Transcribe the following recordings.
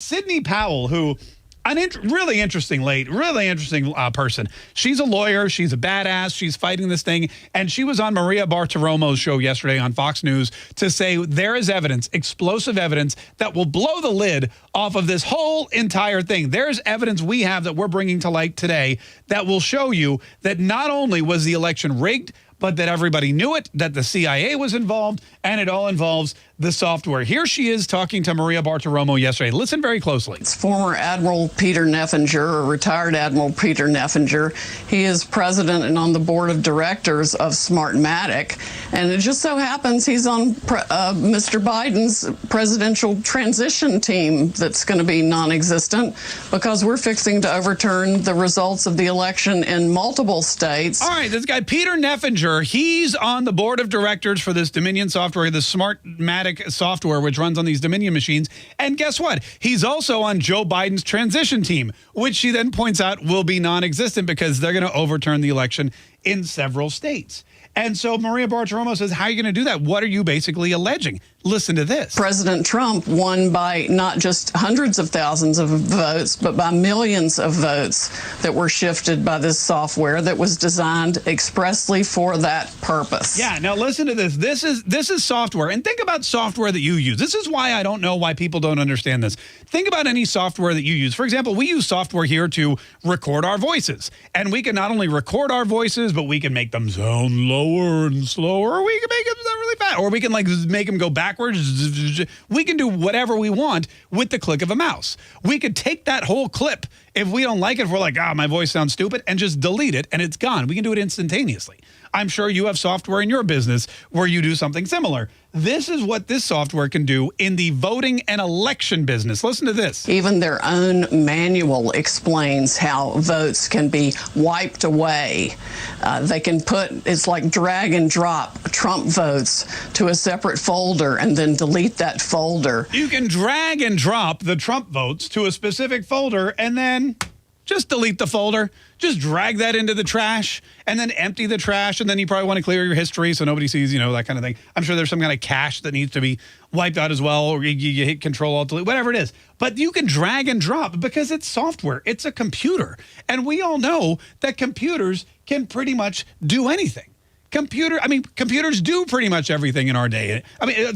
Sidney Powell, who really interesting person. She's a lawyer. She's a badass. She's fighting this thing. And she was on Maria Bartiromo's show yesterday on Fox News to say there is evidence, explosive evidence, that will blow the lid off of this whole entire thing. There's evidence we have that we're bringing to light today that will show you that not only was the election rigged, but that everybody knew it, that the CIA was involved, and it all involves the software. Here she is talking to Maria Bartiromo yesterday. Listen very closely. It's former Admiral Peter Neffinger, or retired Admiral Peter Neffinger. He is president and on the board of directors of Smartmatic, and it just so happens he's on Mr. Biden's presidential transition team that's going to be non-existent because we're fixing to overturn the results of the election in multiple states. All right, this guy, Peter Neffinger, he's on the board of directors for this Dominion software, the Smartmatic software, which runs on these Dominion machines. And guess what? He's also on Joe Biden's transition team, which she then points out will be non-existent because they're going to overturn the election in several states. And so Maria Bartiromo says, how are you going to do that? What are you basically alleging? Listen to this. President Trump won by not just hundreds of thousands of votes, but by millions of votes that were shifted by this software that was designed expressly for that purpose. Yeah, now listen to this. This is software. And think about software that you use. This is why I don't know why people don't understand this. Think about any software that you use. For example, we use software here to record our voices. And we can not only record our voices, but we can make them sound lower and slower. Or we can make them sound really fast. Or we can make them go backwards. We can do whatever we want with the click of a mouse. We could take that whole clip if we don't like it, if we're like, my voice sounds stupid, and just delete it, and it's gone. We can do it instantaneously. I'm sure you have software in your business where you do something similar. This is what this software can do in the voting and election business. Listen to this. Even their own manual explains how votes can be wiped away. They can it's like drag and drop Trump votes to a separate folder and then delete that folder. You can drag and drop the Trump votes to a specific folder and then just delete the folder. Just drag that into the trash and then empty the trash. And then you probably want to clear your history so nobody sees, that kind of thing. I'm sure there's some kind of cache that needs to be wiped out as well. Or you hit Control Alt Delete, whatever it is. But you can drag and drop because it's software. It's a computer. And we all know that computers can pretty much do anything. Computers do pretty much everything in our day.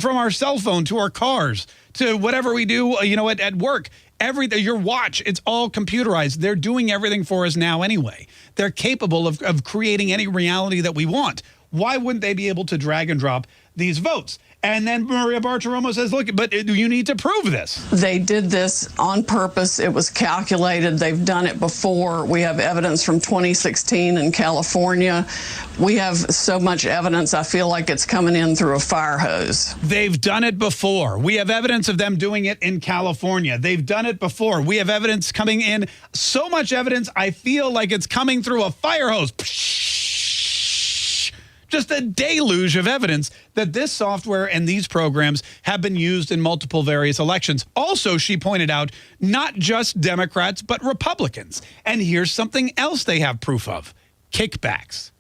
From our cell phone to our cars to whatever we do, at work. Everything, your watch, it's all computerized. They're doing everything for us now anyway. They're capable of creating any reality that we want. Why wouldn't they be able to drag and drop these votes? And then Maria Bartiromo says, look, but you need to prove this. They did this on purpose. It was calculated. They've done it before. We have evidence from 2016 in California. We have so much evidence, I feel like it's coming in through a fire hose. They've done it before. We have evidence of them doing it in California. They've done it before. We have evidence coming in. So much evidence, I feel like it's coming through a fire hose. Just a deluge of evidence that this software and these programs have been used in multiple various elections. Also, she pointed out, not just Democrats, but Republicans. And here's something else they have proof of: kickbacks.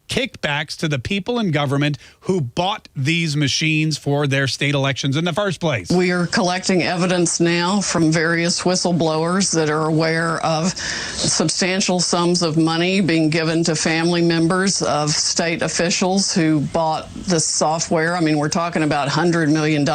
Kickbacks to the people in government who bought these machines for their state elections in the first place. We are collecting evidence now from various whistleblowers that are aware of substantial sums of money being given to family members of state officials who bought this software. We're talking about $100 million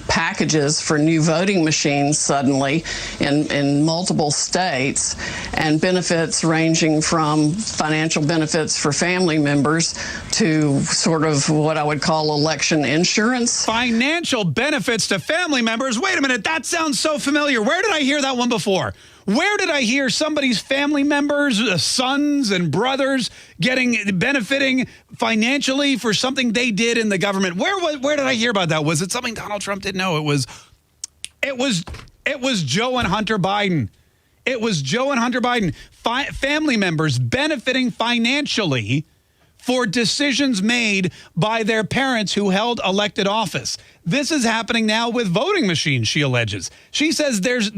packages for new voting machines suddenly in multiple states, and benefits ranging from financial benefits for family members to sort of what I would call election insurance. Financial benefits to family members? Wait a minute, that sounds so familiar. Where did I hear that one before? Where did I hear somebody's family members, sons and brothers, benefiting financially for something they did in the government? Where did I hear about that? Was it something Donald Trump didn't know? It was Joe and Hunter Biden. It was Joe and Hunter Biden. Family members benefiting financially for decisions made by their parents who held elected office. This is happening now with voting machines, she alleges. She says there's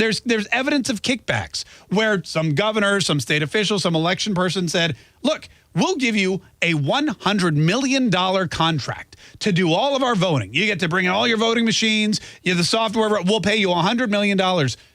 evidence of kickbacks where some governor, some state official, some election person said, look, we'll give you a $100 million contract to do all of our voting. You get to bring in all your voting machines, the software, we'll pay you $100 million.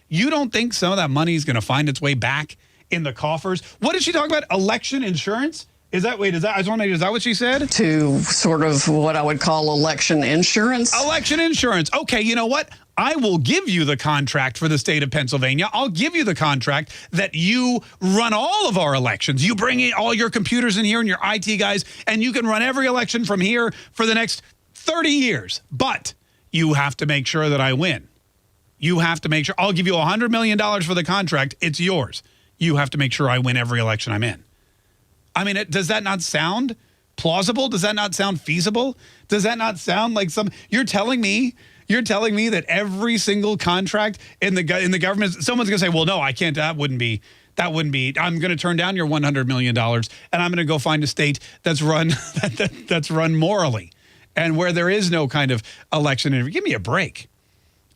You don't think some of that money is going to find its way back in the coffers? What did she talk about? Election insurance? Is that what she said? To sort of what I would call election insurance. Election insurance. Okay, you know what? I will give you the contract for the state of Pennsylvania. I'll give you the contract that you run all of our elections. You bring in all your computers in here and your IT guys, and you can run every election from here for the next 30 years. But you have to make sure that I win. You have to make sure. I'll give you $100 million for the contract. It's yours. You have to make sure I win every election I'm in. I mean, does that not sound plausible? Does that not sound feasible? Does that not sound like you're telling me that every single contract in the government, someone's going to say, well, no, I can't. That wouldn't be. I'm going to turn down your $100 million and I'm going to go find a state that's run morally and where there is no kind of election interview. Give me a break.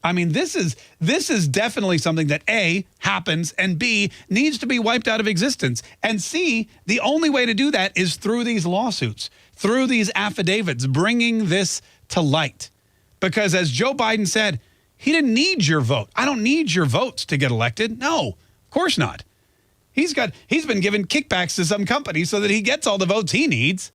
I mean, this is definitely something that A, happens, and B, needs to be wiped out of existence. And C, the only way to do that is through these lawsuits, through these affidavits, bringing this to light. Because as Joe Biden said, he didn't need your vote. I don't need your votes to get elected. No, of course not. He's been given kickbacks to some company so that he gets all the votes he needs.